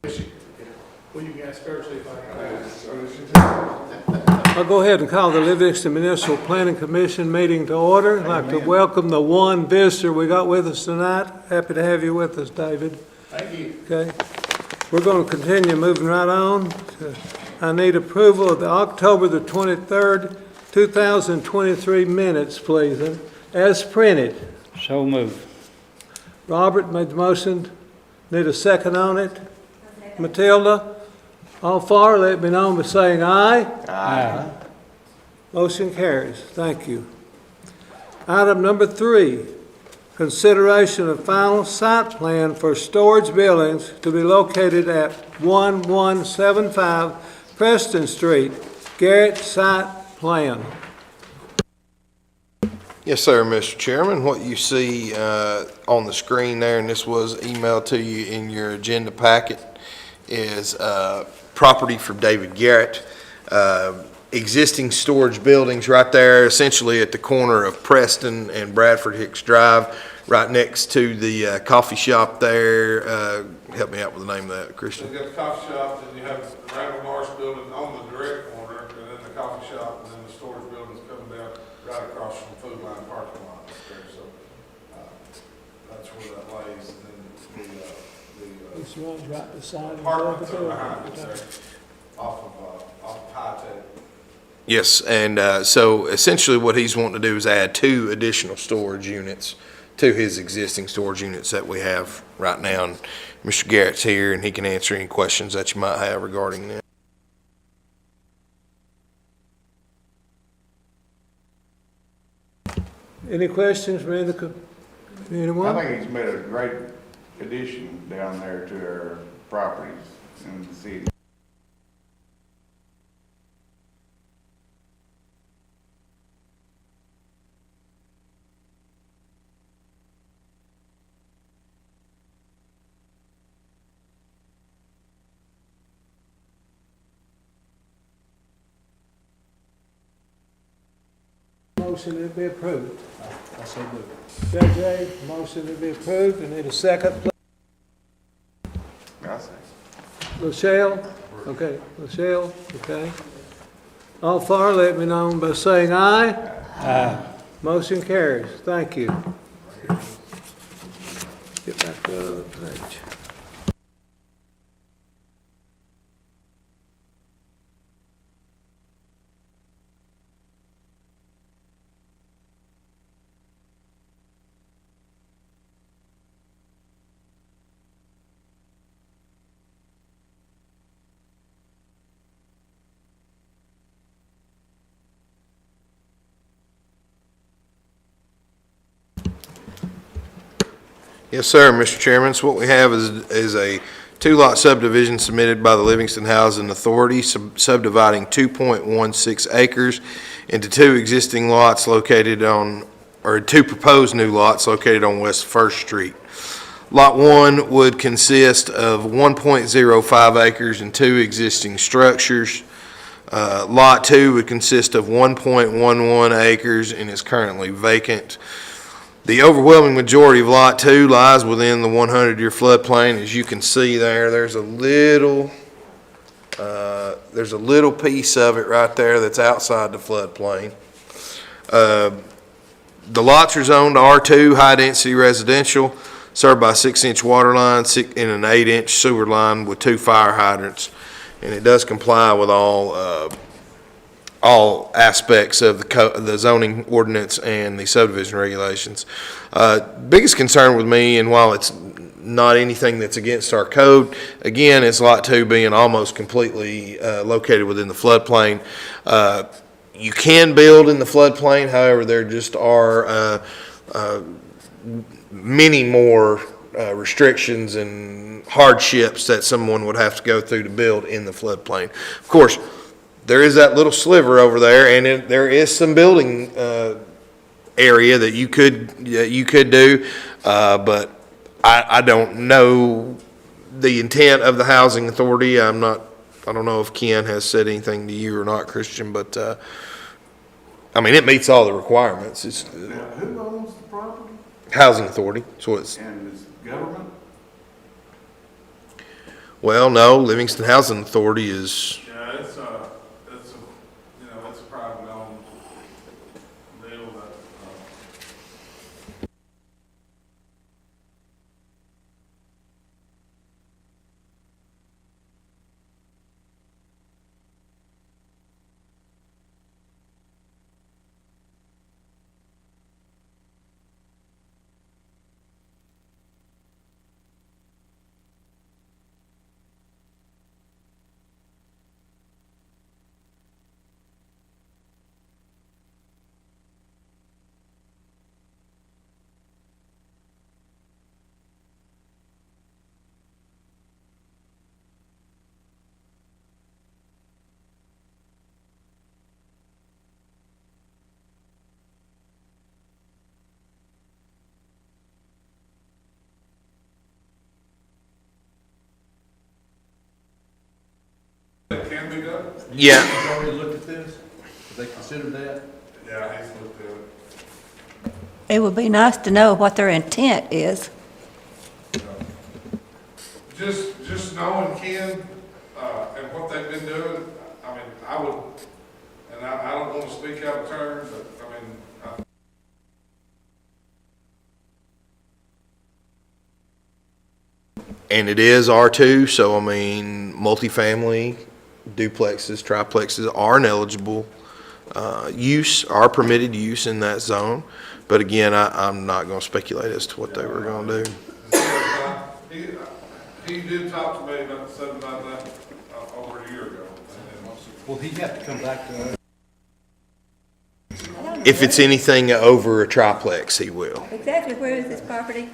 Well, you can ask her, see if I can. I'll go ahead and call the Livingston Municipal Planning Commission meeting to order. I'd like to welcome the one visitor we got with us tonight. Happy to have you with us, David. Thank you. Okay. We're going to continue moving right on. I need approval of the October the 23rd, 2023 minutes, please, as printed. So moved. Robert made the motion. Need a second on it? Matilda? All for, let me know by saying aye. Aye. Motion carries. Thank you. Item number 3, consideration of final site plan for storage buildings to be located at 1175 Preston Street. Garrett site plan. Yes, sir, Mr. Chairman. What you see on the screen there, and this was emailed to you in your agenda packet, is property for David Garrett. Existing storage buildings right there, essentially at the corner of Preston and Bradford Hicks Drive, right next to the coffee shop there. Help me out with the name of that, Christian. So you got the coffee shop, and you have the Randall Marsh building on the direct corner, and then the coffee shop, and then the storage buildings coming down right across from the Food Line parking lot there. So that's where that lays, and then This runs right beside the the apartments are building. behind it there, off of High Tech. Yes, and so essentially what he's wanting to do is add 2 additional storage units to his existing storage units that we have right now. And Mr. Garrett's here, and he can answer any questions that you might have regarding that. Any questions from anyone? I think he's made a great addition down there to our properties in the city. Motion to be approved. I so moved. JJ, motion to be approved. I need a second, please. I say. Michelle? Okay, Michelle, okay. All for, let me know by saying aye. Aye. Motion carries. Thank you. Get back to the other page. Yes, sir, Mr. Chairman. So what we have is a 2-lot subdivision submitted by the Livingston Housing Authority, subdividing 2.16 acres into 2 existing lots located on, or 2 proposed new lots located on West First Street. Lot 1 would consist of 1.05 acres and 2 existing structures. Lot 2 would consist of 1.11 acres and is currently vacant. The overwhelming majority of Lot 2 lies within the 100-year floodplain. As you can see there, there's a little piece of it right there that's outside the floodplain. The lots are zoned R2, high-density residential, served by a 6-inch water line and an 8-inch sewer line with 2 fire hydrants. And it does comply with all aspects of the zoning ordinance and the subdivision regulations. Biggest concern with me, and while it's not anything that's against our code, again, is Lot 2 being almost completely located within the floodplain. You can build in the floodplain, however, there just are many more restrictions and hardships that someone would have to go through to build in the floodplain. Of course, there is that little sliver over there, and there is some building area that you could do, but I don't know the intent of the housing authority. I don't know if Ken has said anything to you or not, Christian, but I mean, it meets all the requirements. It's Now, who owns the property? housing authority, so it's. And is government? Well, no, Livingston Housing Authority is, Yeah, it's a, you know, it's a private owned deal that, it can be done. yeah, You've already looked at this? Have they considered that? Yeah, he's looked at it. It would be nice to know what their intent is. Just knowing Ken, and what they've been doing, I mean, I would, and I don't want to speak out of turn, but, I mean, and it is R2, so I mean, multifamily, duplexes, triplexes are an eligible use, are permitted use in that zone. But again, I'm not gonna speculate as to what they were gonna do. he did talk to me about something about that over a year ago. Will he have to come back to us? If it's anything over a triplex, he will. Exactly, where is this property?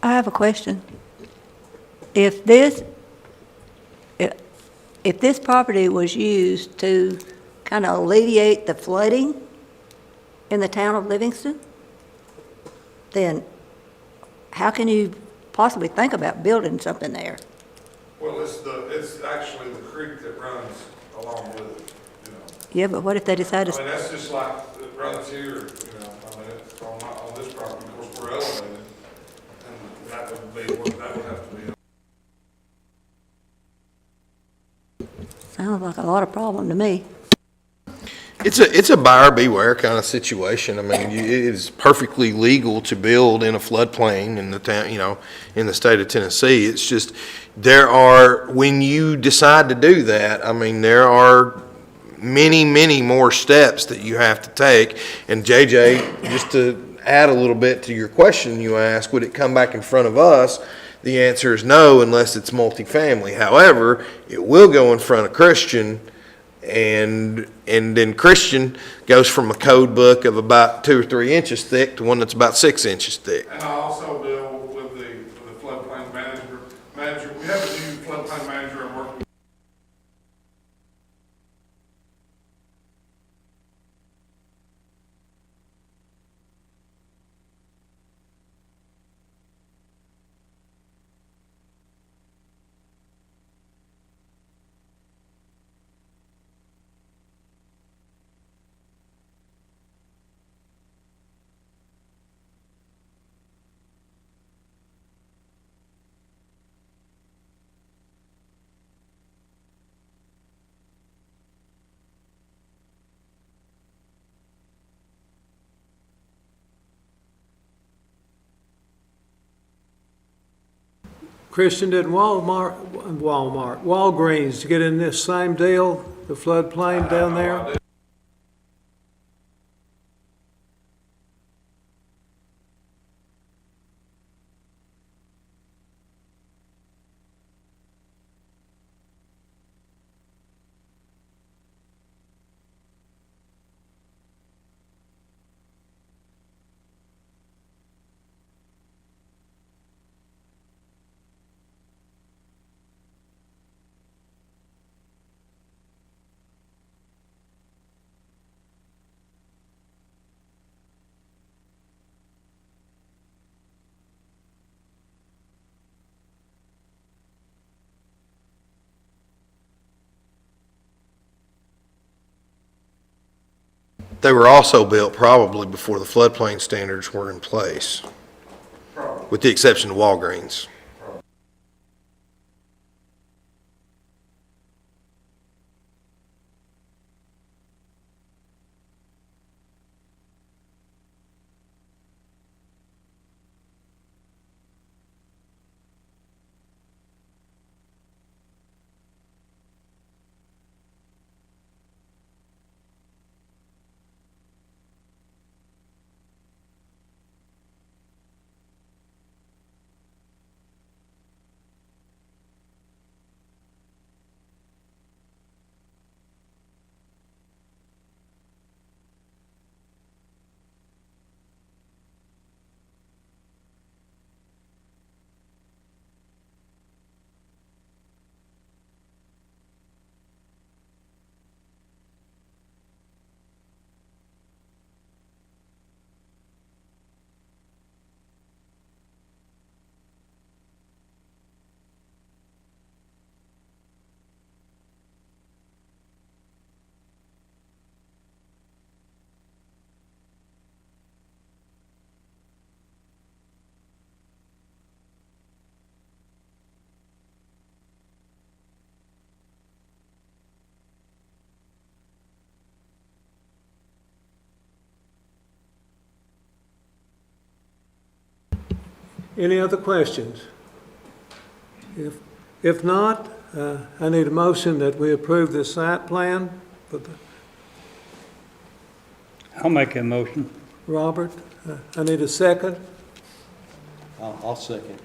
I have a question. If this, if this property was used to kind of alleviate the flooding in the town of Livingston, then how can you possibly think about building something there? Well, it's actually the creek that runs along with it, you know. Yeah, but what if they decide I to, mean, that's just like, it runs here, you know, I mean, it's on this property, of course, we're elevated, and that would have to be. Sounds like a lot of problem to me. It's a buyer beware kind of situation. I mean, it is perfectly legal to build in a floodplain in the town, in the state of Tennessee. It's just, when you decide to do that, I mean, there are many, many more steps that you have to take. And JJ, just to add a little bit to your question you asked, would it come back in front of us? The answer is no, unless it's multifamily. However, it will go in front of Christian, and then Christian goes from a code book of about 2 or 3 inches thick to one that's about 6 inches thick. And I also deal with the floodplain manager. We have a new floodplain manager I'm working with. Christian, did Walgreens get in this same deal, the floodplain down there? They were also built probably before the floodplain standards were in place, with the exception of Walgreens. Any other questions? If not, I need a motion that we approve the site plan for the, I'll make that motion. Robert. I need a second. I'll second.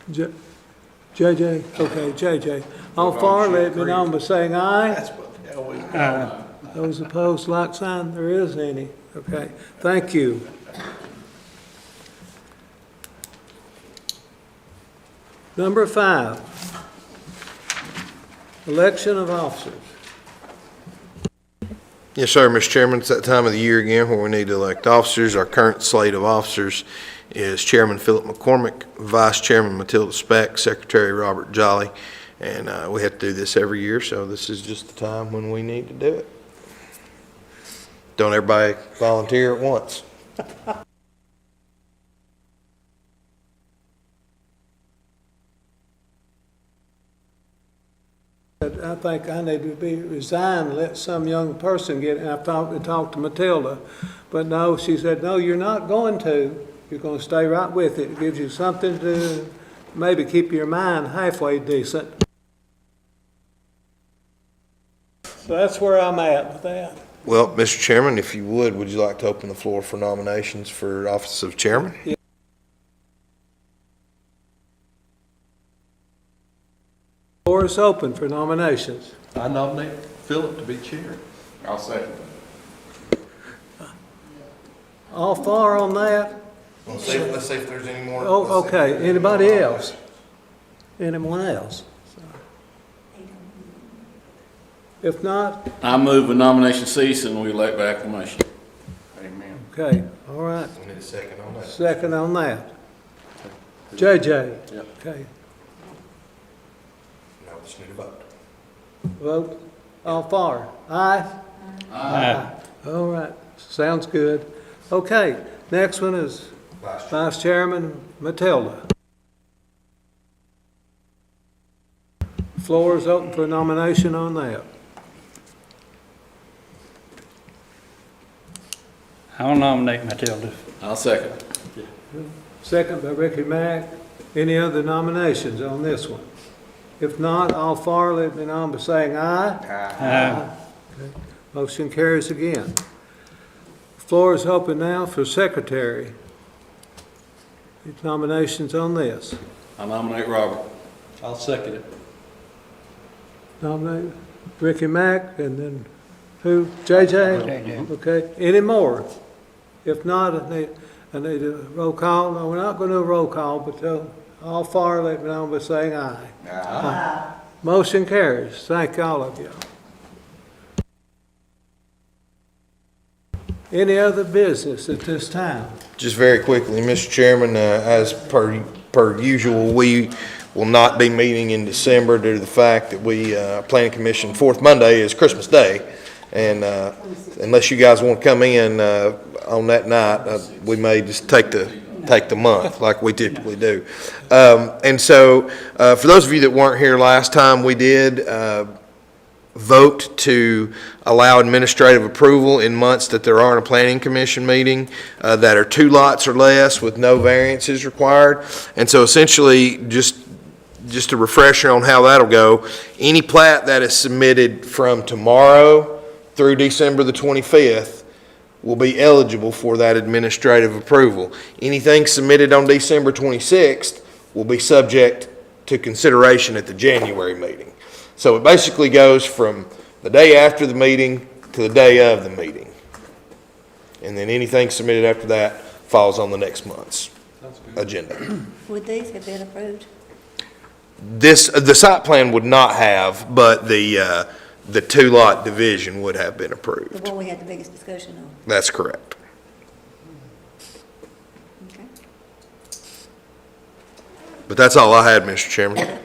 JJ, okay, JJ. All for, let me know by saying aye. That's what the hell we. Those opposed, like sign, there is any. Okay, thank you. Number 5, election of officers. Yes, sir, Mr. Chairman. It's that time of the year again where we need to elect officers. Our current slate of officers is Chairman Philip McCormick, Vice Chairman Matilda Speck, Secretary Robert Jolly, and we have to do this every year, so this is just the time when we need to do it. Don't everybody volunteer at once. I think I need to be resigned and let some young person get it. I've talked to Matilda, but no, she said, no, you're not going to. You're going to stay right with it. It gives you something to maybe keep your mind halfway decent. So that's where I'm at with that. Well, Mr. Chairman, if you would you like to open the floor for nominations for office of chairman? Floor is open for nominations. I nominate Philip to be chair. I'll second. All for on that? Let's see if there's any more. Oh, okay. Anybody else? Anyone else? If not, I move a nomination cease and we elect by acclamation. Amen. okay, all right. We need a second on that. Second on that. JJ? Yep. Okay. Now we just need a vote. Vote. All for? Aye? Aye. All right. Sounds good. Okay, next one is Vice Chairman Matilda. Floor is open for nomination on that. I'll nominate Matilda. I'll second. Second by Ricky Mack. Any other nominations on this one? If not, all for, let me know by saying aye. Aye. Motion carries again. Floor is open now for secretary. Nominations on this. I nominate Robert. I'll second it. Nominate Ricky Mack and then who? JJ? JJ. Okay, any more? If not, I need a roll call. No, we're not going to do a roll call, but all for, let me know by saying aye. Aye. Motion carries. Thank all of you. Any other business at this time? Just very quickly, Mr. Chairman, as per usual, we will not be meeting in December due to the fact that Planning Commission, fourth Monday is Christmas Day. And unless you guys want to come in on that night, we may just take the month like we typically do. And so for those of you that weren't here last time, we did vote to allow administrative approval in months that there aren't a planning commission meeting that are 2 lots or less with no variances required. And so essentially, just a refresher on how that'll go, any plat that is submitted from tomorrow through December the 25th will be eligible for that administrative approval. Anything submitted on December 26th will be subject to consideration at the January meeting. So it basically goes from the day after the meeting to the day of the meeting. And then anything submitted after that falls on the next month's agenda. Would these have been approved? The site plan would not have, but the 2-lot division would have been The approved. one we had the biggest discussion on? That's correct. Okay. But that's all I had, Mr. Chairman.